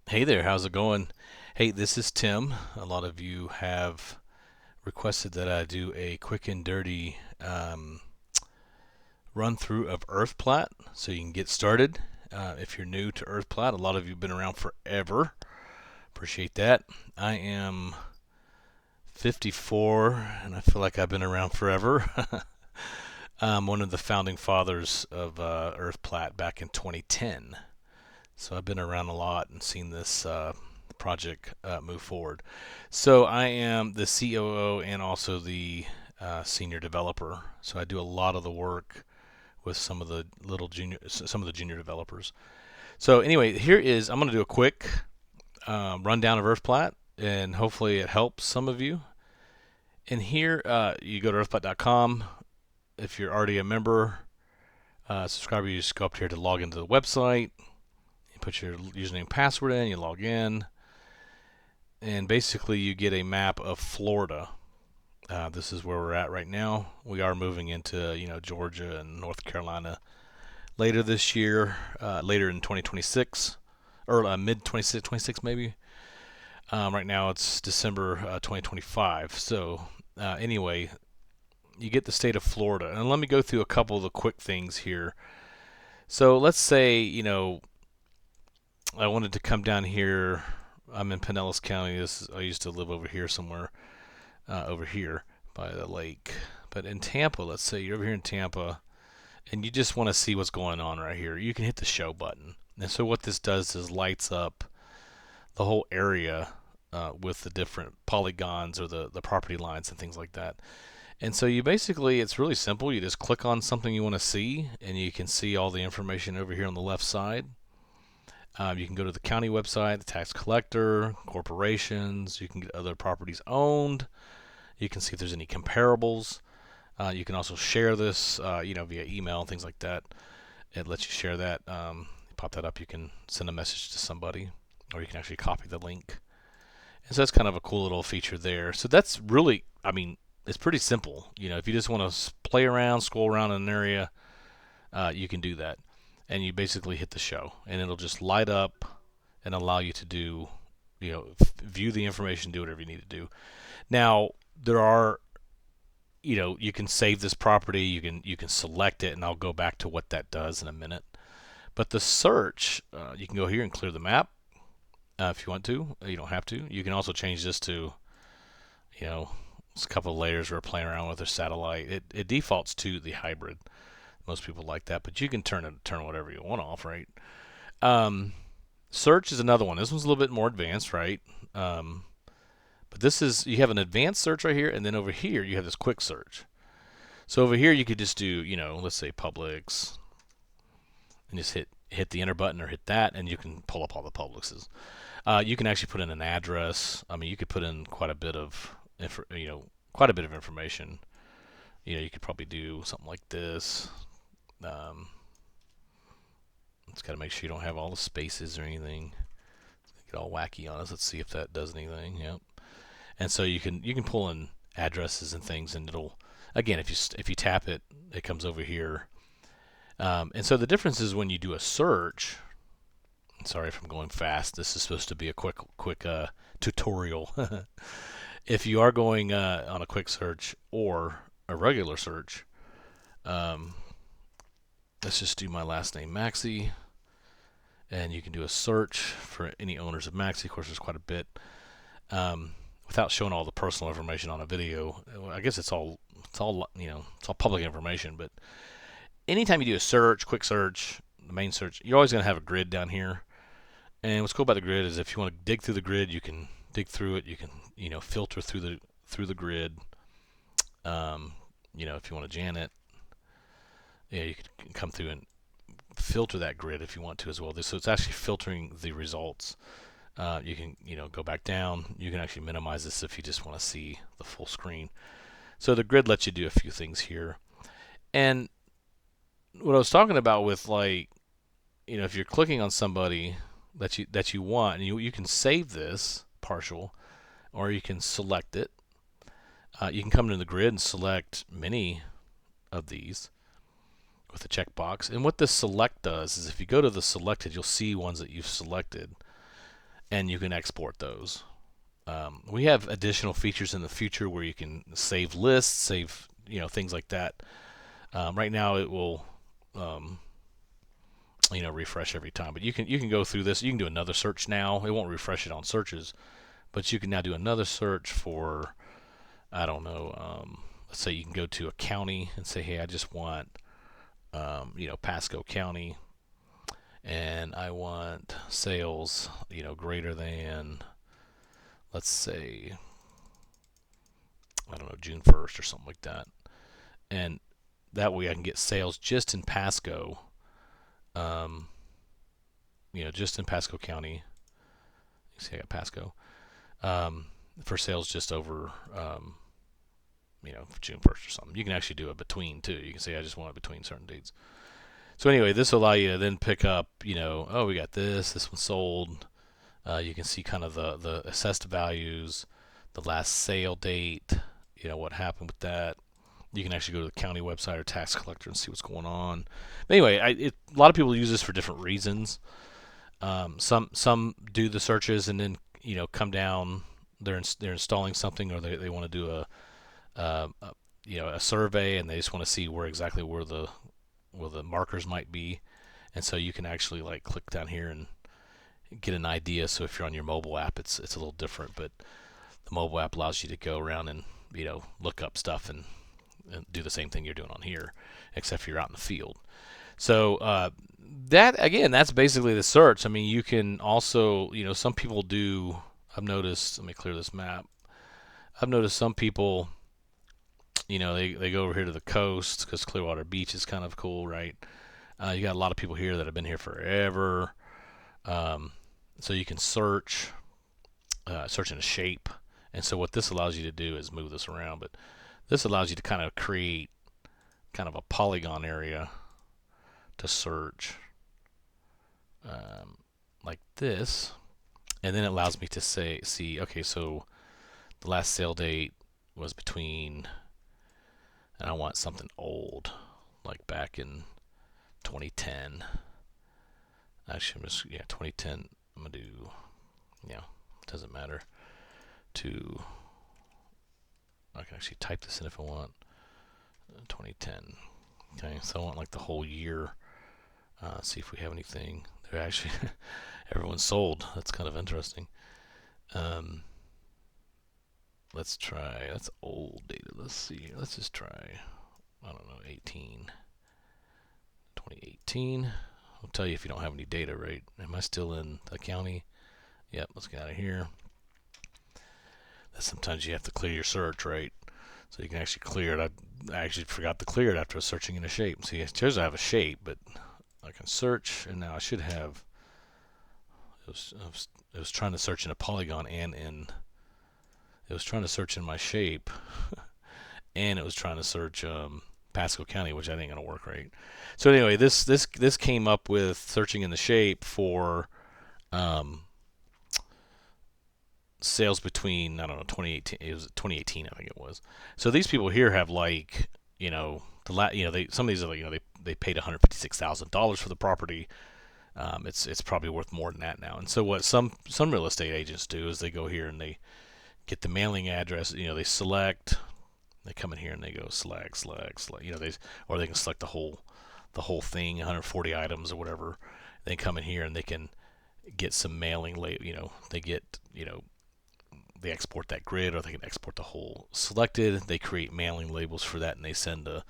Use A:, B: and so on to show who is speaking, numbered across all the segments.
A: Hey there, how's it going? Hey, this is Tim. A lot of you have requested that I do a quick and dirty run through of EarthPlat so you can get started. If you're new to EarthPlat, a lot of you have been around forever. Appreciate that. I am 54 and I feel like I've been around forever. I'm one of the founding fathers of EarthPlat back in 2010. So I've been around a lot and seen this project move forward. So I am the COO and also the senior developer. So I do a lot of the work with some of the junior developers. So anyway, I'm going to do a quick rundown of EarthPlat, and hopefully it helps some of you. And here, you go to earthplat.com. If you're already a member, subscriber, you just go up here to log into the website. You put your username and password in, you log in, and basically you get a map of Florida. This is where we're at right now. We are moving into Georgia and North Carolina later this year, later in 2026 or mid 2026 maybe. Right now it's December 2025. So anyway, you get the state of Florida, and let me go through a couple of the quick things here. So let's say I wanted to come down here. I'm in Pinellas County. I used to live over here somewhere, over here by the lake. But in Tampa, let's say you're over here in Tampa, and you just want to see what's going on right here. You can hit the show button. And so what this does is lights up the whole area with the different polygons or the property lines and things like that. And so it's really simple. You just click on something you want to see, and you can see all the information over here on the left side. You can go to the county website, the tax collector, corporations. You can get other properties owned. You can see if there's any comparables. You can also share this, via email and things like that. It lets you share that. You pop that up. You can send a message to somebody, or you can actually copy the link. And so that's kind of a cool little feature there. So that's really, it's pretty simple. If you just want to play around, scroll around in an area, you can do that. And you basically hit the show, and it'll just light up and allow you to do, view the information, do whatever you need to do. Now, there are, you can save this property, you can select it, and I'll go back to what that does in a minute. But the search, you can go here and clear the map if you want to. You don't have to. You can also change this to, it's a couple of layers we're playing around with, or satellite. It defaults to the hybrid. Most people like that, but you can turn whatever you want off, right? Search is another one. This one's a little bit more advanced, right? But you have an advanced search right here, and then over here you have this quick search. So over here you could just do, let's say Publix, and just hit the enter button or hit that, and you can pull up all the Publixes. You can actually put in an address. You could put in quite a bit of information. You could probably do something like this. It's got to make sure you don't have all the spaces or anything. Get all wacky on us. Let's see if that does anything. Yep. And so you can pull in addresses and things, and it'll, again, if you tap it, it comes over here. And so the difference is when you do a search. Sorry if I'm going fast. This is supposed to be a quick tutorial. If you are going on a quick search or a regular search, let's just do my last name, Maxie, and you can do a search for any owners of Maxie. Of course, there's quite a bit. Without showing all the personal information on a video, I guess it's all public information. But anytime you do a search, quick search, the main search, you're always going to have a grid down here. And what's cool about the grid is if you want to dig through the grid, you can dig through it. You can filter through the grid. If you want to jan it, you can come through and filter that grid if you want to as well. So it's actually filtering the results. You can go back down. You can actually minimize this if you just want to see the full screen. So the grid lets you do a few things here. And what I was talking about with, if you're clicking on somebody that you want, and you can save this partial, or you can select it. You can come into the grid and select many of these with a checkbox. And what this select does is if you go to the selected, you'll see ones that you've selected. and you can export those. We have additional features in the future where you can save lists, save things like that. Right now it will refresh every time, but you can go through this. You can do another search now. It won't refresh it on searches, but you can now do another search for, I don't know, let's say you can go to a county and say, hey, I just want Pasco County, and I want sales greater than, let's say, I don't know, June 1st or something like that. And that way I can get sales just in Pasco, um, just in Pasco County. You see, I got Pasco, um, for sales just over, June 1st or something. You can actually do a between too. You can say I just want it between certain dates. So anyway, this will allow you to then pick up, oh, we got this one sold. You can see kind of the assessed values, the last sale date, what happened with that. You can actually go to the county website or tax collector and see what's going on. But anyway, a lot of people use this for different reasons. Some do the searches and then come down. They're installing something, or they want to do a survey, and they just want to see where the markers might be. And so you can actually like click down here and get an idea. So if you're on your mobile app, it's a little different, but the mobile app allows you to go around and look up stuff and do the same thing you're doing on here, except for you're out in the field. So that's basically the search. I mean, you can also, some people do. I've noticed. Let me clear this map. I've noticed some people, they go over here to the coast because Clearwater Beach is kind of cool, right? You got a lot of people here that have been here forever. So you can search in a shape. And so what this allows you to do is move this around, but this allows you to kind of create kind of a polygon area to search, like this. And then it allows me to see, okay, so the last sale date was between, and I want something old, like back in 2010. Actually, 2010. I'm gonna do, doesn't matter. I can actually type this in if I want. 2010. Okay, so I want like the whole year. See if we have anything. They're actually everyone's sold. That's kind of interesting. Let's try. That's old data. Let's see. Let's just try. I don't know. 2018. I'll tell you if you don't have any data, right? Am I still in the county? Yep. Let's get out of here. Sometimes you have to clear your search, right? So you can actually clear it. I actually forgot to clear it after searching in a shape. See, it shows I have a shape, but I can search, and now I should have. It was trying to search in a polygon and in. It was trying to search in my shape, and it was trying to search Pasco County, which I think ain't gonna work right. So anyway, this came up with searching in the shape for sales between, I don't know, 2018. It was 2018, I think it was. So these people here have like, some of these are they paid $156,000 for the property. It's probably worth more than that now. And so what some real estate agents do is they go here and they get the mailing address. They select. They come in here and they go select. Or they can select the whole thing, 140 items or whatever. They come in here and they can get some mailing. They get they export that grid, or they can export the whole selected. They create mailing labels for that, and they send a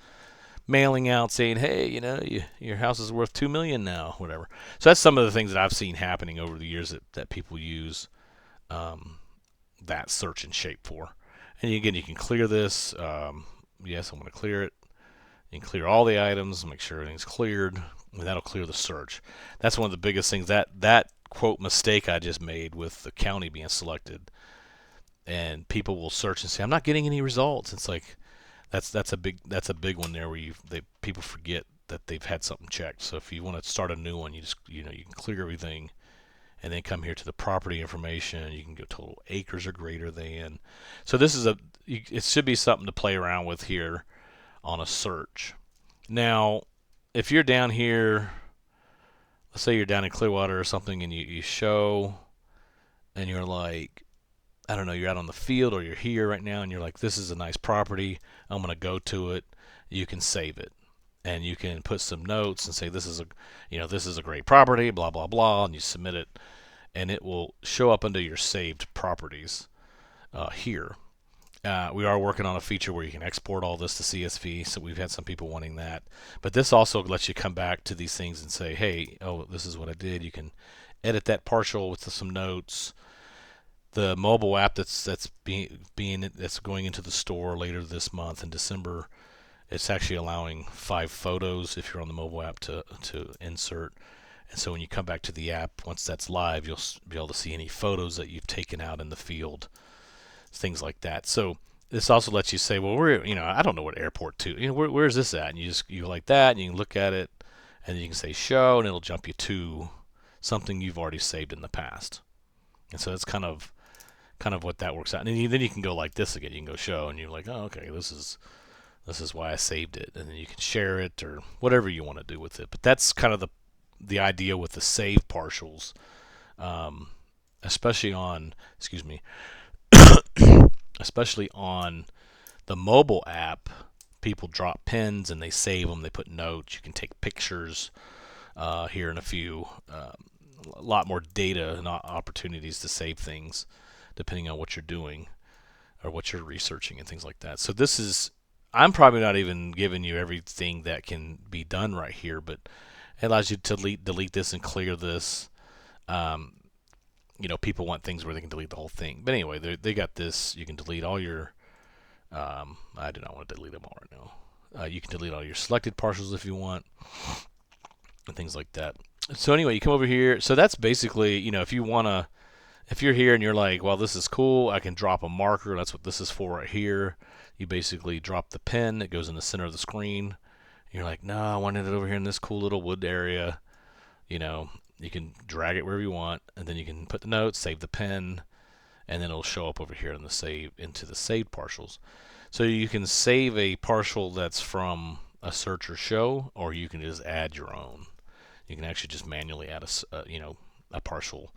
A: mailing out saying, hey, your house is worth $2 million now, whatever. So that's some of the things that I've seen happening over the years that people use that search and shape for. And again, you can clear this. Yes, I'm going to clear it. You can clear all the items, make sure everything's cleared, and that'll clear the search. That's one of the biggest things. That quote mistake I just made with the county being selected. And people will search and say, I'm not getting any results. It's like that's a big one there where people forget that they've had something checked. So if you want to start a new one, you just you can clear everything, and then come here to the property information. You can go total acres or greater than. So this is it should be something to play around with here on a search. Now, if you're down here, let's say you're down in Clearwater or something, and you show and you're like, I don't know, you're out on the field or you're here right now and you're like, this is a nice property. I'm going to go to it. You can save it. And you can put some notes and say this is a great property, blah blah blah, and you submit it, and it will show up under your saved properties here. We are working on a feature where you can export all this to CSV, so we've had some people wanting that. But this also lets you come back to these things and say, hey, oh, this is what I did. You can edit that partial with some notes. The mobile app that's going into the store later this month in December, it's actually allowing 5 photos if you're on the mobile app to insert. And so when you come back to the app, once that's live, you'll be able to see any photos that you've taken out in the field, things like that. So this also lets you say, well, I don't know what airport to, where's this at? And you like that, and you can look at it, and then you can say show, and it'll jump you to something you've already saved in the past. And so that's kind of what that works out. And then you can go like this again. You can go show, and you're like, oh, okay, this is why I saved it, and then you can share it or whatever you want to do with it. But that's kind of the idea with the save partials, especially on especially on the mobile app. People drop pins and they save them. They put notes. You can take pictures here in a few. A lot more data and opportunities to save things depending on what you're doing or what you're researching and things like that. So I'm probably not even giving you everything that can be done right here, but it allows you to delete this and clear this. People want things where they can delete the whole thing. But anyway, they got this. You can delete all your. I do not want to delete them all right now. You can delete all your selected parcels if you want, and things like that. So anyway, you come over here. So that's basically, if you're here and you're like, well, this is cool, I can drop a marker. That's what this is for right here. You basically drop the pen. It goes in the center of the screen. You're like, no, I wanted it over here in this cool little wood area. You can drag it wherever you want, and then you can put the notes, save the pen, and then it'll show up over here into the saved partials. So you can save a partial that's from a search or show, or you can just add your own. You can actually just manually add a partial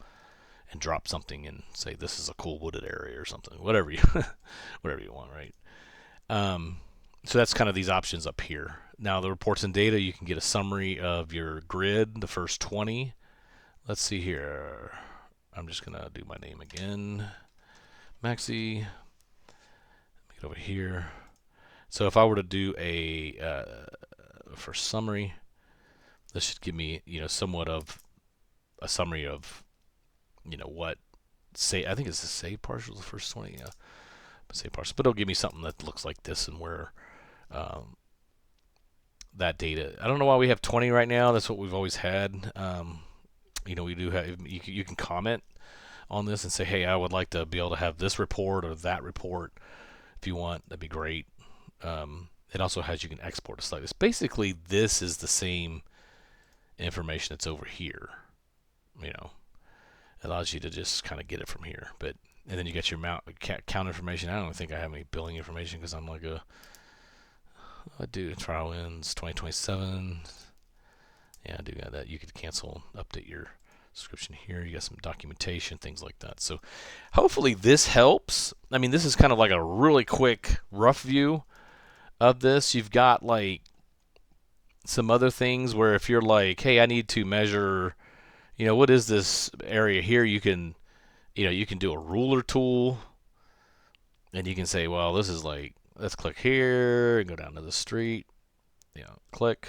A: and drop something and say this is a cool wooded area or something, whatever you want, right? So that's kind of these options up here. Now the reports and data, you can get a summary of your grid, the first 20. Let's see here. I'm just gonna do my name again, Maxi. Get over here. So if I were to do a for summary, this should give me somewhat of a summary of what I think it's the save partial, the first 20, yeah, save partial, but it'll give me something that looks like this and where that data. I don't know why we have 20 right now. That's what we've always had. We do have, you can comment on this and say, hey, I would like to be able to have this report or that report. If you want, that'd be great. It also has, you can export a slide. Basically, this is the same information that's over here. It allows you to just kind of get it from here. And then you get your count information. I don't think I have any billing information because I'm like I do trial ends 2027. Yeah, I do got that. You could cancel, update your subscription here. You got some documentation, things like that. So hopefully this helps. I mean, this is kind of like a really quick, rough view of this. You've got like some other things where if you're like, hey, I need to measure, what is this area here? You can do a ruler tool, and you can say, well, this is like, let's click here and go down to the street. Click.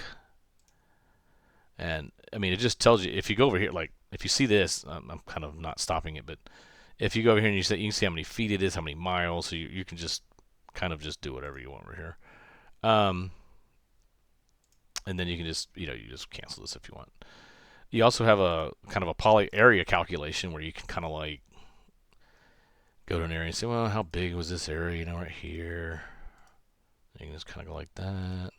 A: And I mean, it just tells you if you go over here, like if you see this, I'm kind of not stopping it, but if you go over here and you can see how many feet it is, how many miles, so you can just kind of just do whatever you want over here. And then you can just, you just cancel this if you want. You also have a kind of a poly area calculation where you can kind of like go to an area and say, well, how big was this area, right here. You can just kind of go like that.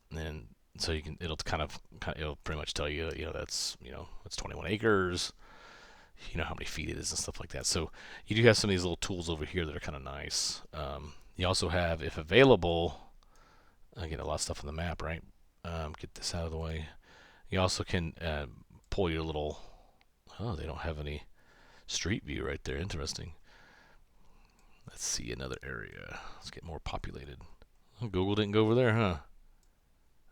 A: And then so it'll pretty much tell you, that's, it's 21 acres, how many feet it is and stuff like that. So you do have some of these little tools over here that are kind of nice. You also have, if available, I get a lot of stuff on the map, right? Get this out of the way. You also can pull your little, they don't have any, Street view right there. Interesting. Let's see another area. Let's get more populated. Google didn't go over there, huh?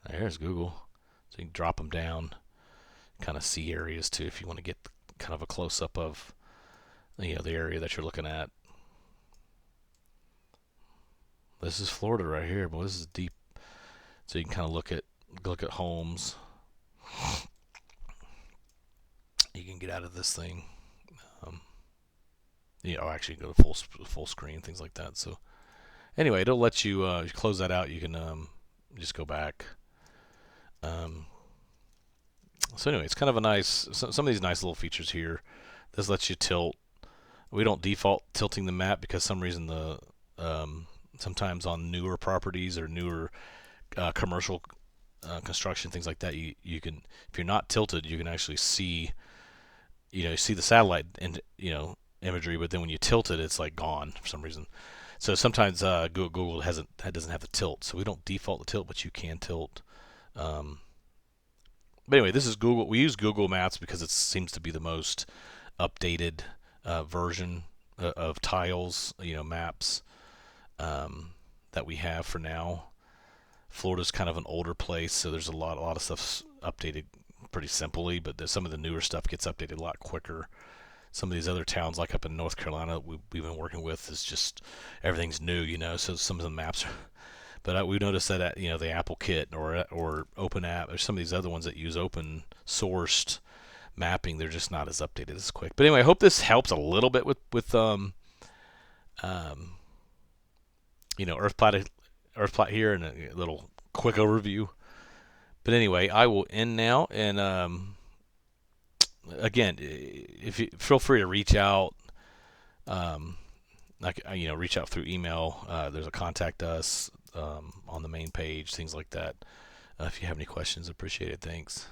A: There's Google. So you can drop them down, kind of see areas too if you want to get kind of a close up of the area that you're looking at. This is Florida right here, but this is deep. So you can kind of look at homes. You can get out of this thing. Or actually go to full screen, things like that. So anyway, it'll let you close that out. You can just go back. So anyway, it's kind of a nice, some of these nice little features here. This lets you tilt. We don't default tilting the map because some reason the sometimes on newer properties or newer commercial construction, things like that, you can, if you're not tilted, you can actually see, you see the satellite and imagery, but then when you tilt it, it's like gone for some reason. So sometimes Google doesn't have the tilt, so we don't default the tilt, but you can tilt. But anyway, this is Google. We use Google Maps because it seems to be the most updated version of tiles, maps that we have for now. Florida's kind of an older place, so there's a lot of stuff updated pretty simply, but some of the newer stuff gets updated a lot quicker. Some of these other towns, like up in North Carolina, we've been working with, is just everything's new, so some of the maps are. But we noticed that the Apple Kit or Open App or some of these other ones that use open sourced mapping, they're just not as updated as quick. But anyway, I hope this helps a little bit with EarthPlat here and a little quick overview. But anyway, I will end now, and again, if you feel free to reach out, reach out through email. There's a contact us on the main page, things like that. If you have any questions, appreciate it. Thanks.